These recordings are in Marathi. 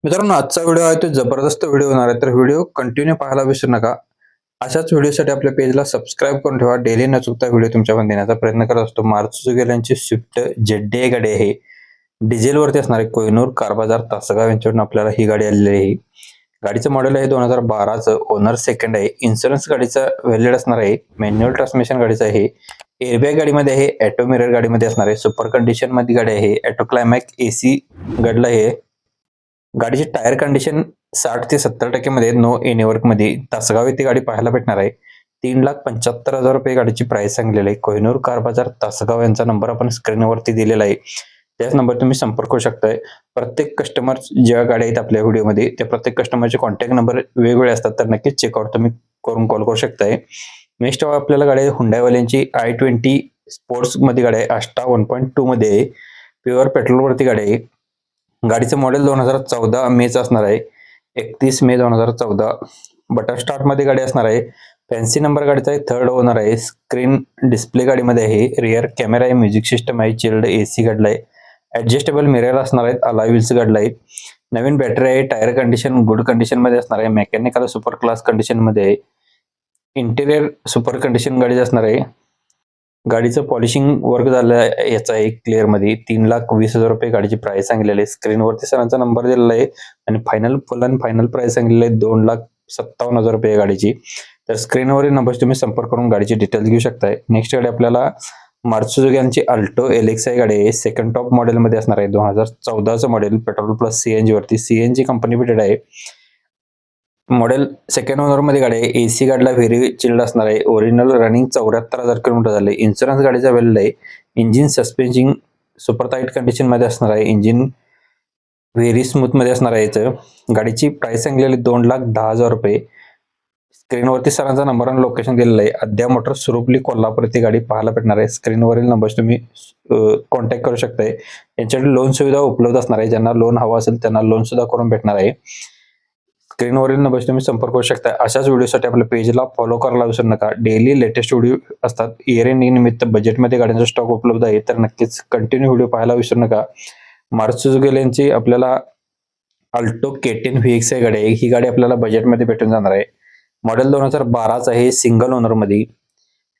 मित्रांनो, आजचा व्हिडिओ आहे तो जबरदस्त व्हिडिओ होणार आहे. तर व्हिडिओ कंटिन्यू पाहायला विसरू नका. अशाच व्हिडिओसाठी आपल्या पेजला सबस्क्राईब करून ठेवा. डेली न चुकता व्हिडिओ तुमच्यापर्यंत देण्याचा प्रयत्न करत असतो. मारुती सुझुकी यांची स्विफ्ट जेड गाडी आहे. डिझेलवरती असणार आहे. कोहिनूर कार बाजार तासगाव यांच्यावरून आपल्याला ही गाडी आलेली आहे. गाडीचं मॉडेल आहे 2012चं. ओनर सेकंड आहे. इन्शुरन्स गाडीचा व्हॅलिड असणार आहे. मॅन्युअल ट्रान्समिशन गाडीचं आहे. एअरबॅग गाडीमध्ये आहे. ऑटो मिरर गाडीमध्ये असणार आहे. सुपर कंडिशन मध्ये गाडी आहे. ऑटो क्लायमॅक्स एसी गाडीला आहे. गाडीची टायर कंडिशन 60 ते 70% मध्ये नो एनीवर्क मध्ये तासगाव येथे गाडी पाहायला भेटणार आहे. 3,75,000 रुपये गाडीची प्राइस सांगलेली आहे. कोहिनूर कार बाजार तासगाव यांचा नंबर आपण स्क्रीनवरती दिलेला आहे. त्याच नंबर तुम्ही संपर्क करू शकताय. प्रत्येक कस्टमर ज्या गाड्या आहेत आपल्या व्हिडिओमध्ये त्या प्रत्येक कस्टमरचे कॉन्टॅक्ट नंबर वेगवेगळे असतात, तर नक्कीच चेकआउट तुम्ही करून कॉल करू शकताय. नेक्स्ट आपल्याला गाडी हुंडाईवाल्यांची i20 स्पोर्ट्स मध्ये गाडी आहे. आस्टा 1.2 मध्ये आहे. प्युअर पेट्रोलवरती गाडी आहे. गाडीचं मॉडेल 2014 मेच असणार आहे. 31 मे 2014. बटन स्टार्ट मध्ये गाडी असणार आहे. फॅन्सी नंबर गाडीचा आहे. थर्ड ओनर आहे. स्क्रीन डिस्प्ले गाडीमध्ये आहे. रिअर कॅमेरा आहे. म्युझिक सिस्टम आहे. चिल्ड एसी गाडला आहे. ऍडजस्टेबल मिरर असणार आहेत. अलाय व्हील्स गाडला आहे. नवीन बॅटरी आहे. टायर कंडिशन गुड कंडिशन मध्ये असणार आहे. मेकॅनिकल सुपर क्लास कंडिशन मध्ये आहे. इंटेरियर सुपर कंडिशन गाडी असणार आहे. गाडीचं पॉलिशिंग वर्क झालं याचा आहे क्लिअर मध्ये. 3,20,000 रुपये गाडीची प्राइस सांगितलेली आहे. स्क्रीनवरती सरांचा नंबर दिलेला आहे आणि फुल अँड फायनल प्राइस सांगितलेली आहे 2,57,000 रुपये गाडीची. तर स्क्रीनवरील नंबर तुम्ही संपर्क करून गाडीची डिटेल्स घेऊ शकताय. नेक्स्ट गाडी आपल्याला मारुती सुझुकी यांची अल्टो LXi गाडी आहे. सेकंड टॉप मॉडेल मध्ये असणार आहे. 2014चं मॉडेल. पेट्रोल प्लस CNG वरती. CNG कंपनी फिटेड आहे. मॉडेल सेकंड ओनर मध्ये गाडी आहे. एसी गाडीला व्हेरी चिल्ड असणार आहे. ओरिजिनल रनिंग 74,000 किलोमीटर झाले. इन्शुरन्स गाडीचा वेल्ड आहे. Engine suspension super tight condition मध्ये असणार आहे. इंजिन व्हेरी स्मूथ मध्ये असणार आहे. याचं गाडीची प्राइस सांगलेली 2,10,000 रुपये. स्क्रीनवरती सरांचा नंबर आणि लोकेशन दिलेलं आहे. अद्या मोटर सुरुपली कोल्हापूर ती गाडी पाहायला भेटणार आहे. स्क्रीनवरील नंबर तुम्ही कॉन्टॅक्ट करू शकताय. यांच्याकडे लोन सुविधा उपलब्ध असणार आहे. ज्यांना लोन हवा असेल त्यांना लोन सुद्धा करून भेटणार आहे. स्क्रीनवरील नंबर तुम्ही संपर्क करू शकता. अशाच व्हिडिओसाठी आपल्या पेजला फॉलो करायला विसरू नका. डेली लेटेस्ट व्हिडिओ असतात. इयर एंडिंग निमित्त बजेटमध्ये गाड्यांचा स्टॉक उपलब्ध आहे, तर नक्कीच कंटिन्यू व्हिडिओ पाहायला विसरू नका. मारुती सुझुकी यांची आपल्याला अल्टो K10 VXi गाडी आहे. ही गाडी आपल्याला बजेटमध्ये भेटून जाणार आहे. मॉडेल 2012च आहे. सिंगल ओनर मध्ये.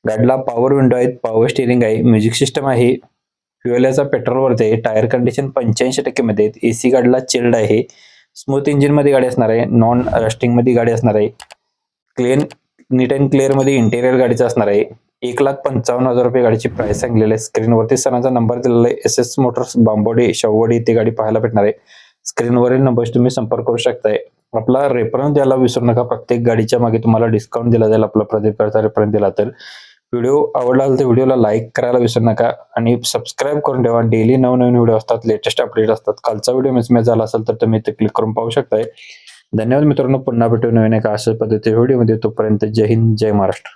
गाडीला पॉवर विंडो आहेत. पॉवर स्टिअरिंग आहे. म्युझिक सिस्टम आहे. फ्युएल याचा पेट्रोलवरती आहे. टायर कंडिशन 85% मध्ये आहेत. एसी गाडीला चिल्ड आहे. स्मूथ इंजिन मध्ये गाडी असणार आहे. नॉन रस्टिंग मध्ये गाडी असणार आहे. क्लीन नीट अँड क्लिअर मध्ये इंटेरियर गाडीचं असणार आहे. 1,55,000 रुपये गाडीची प्राइस सांगलेली आहे. स्क्रीनवरती सरांचा नंबर दिलेला आहे. SS मोटर्स बांबोडे शाहूवाडी ते गाडी पाहायला भेटणार आहे. स्क्रीनवरील नंबर तुम्ही संपर्क करू शकताय. आपला रेफरन्स द्यायला विसरू नका. प्रत्येक गाडीच्या मागे तुम्हाला डिस्काउंट दिला जाईल. आपला प्रदीप करता रेफरन्स दिला तर. व्हिडिओ आवडला असेल तर व्हिडिओला लाईक करायला विसरू नका आणि सबस्क्राईब करून ठेवा. डेली नवनवीन व्हिडिओ असतात. लेटेस्ट अपडेट असतात. कालचा व्हिडिओ मिसमॅच झाला असेल तर तुम्ही ते क्लिक करून पाहू शकताय. धन्यवाद मित्रांनो. पुन्हा भेटू नवीन एका अशाच पद्धतीच्या व्हिडिओमध्ये. तोपर्यंत जय हिंद, जय महाराष्ट्र.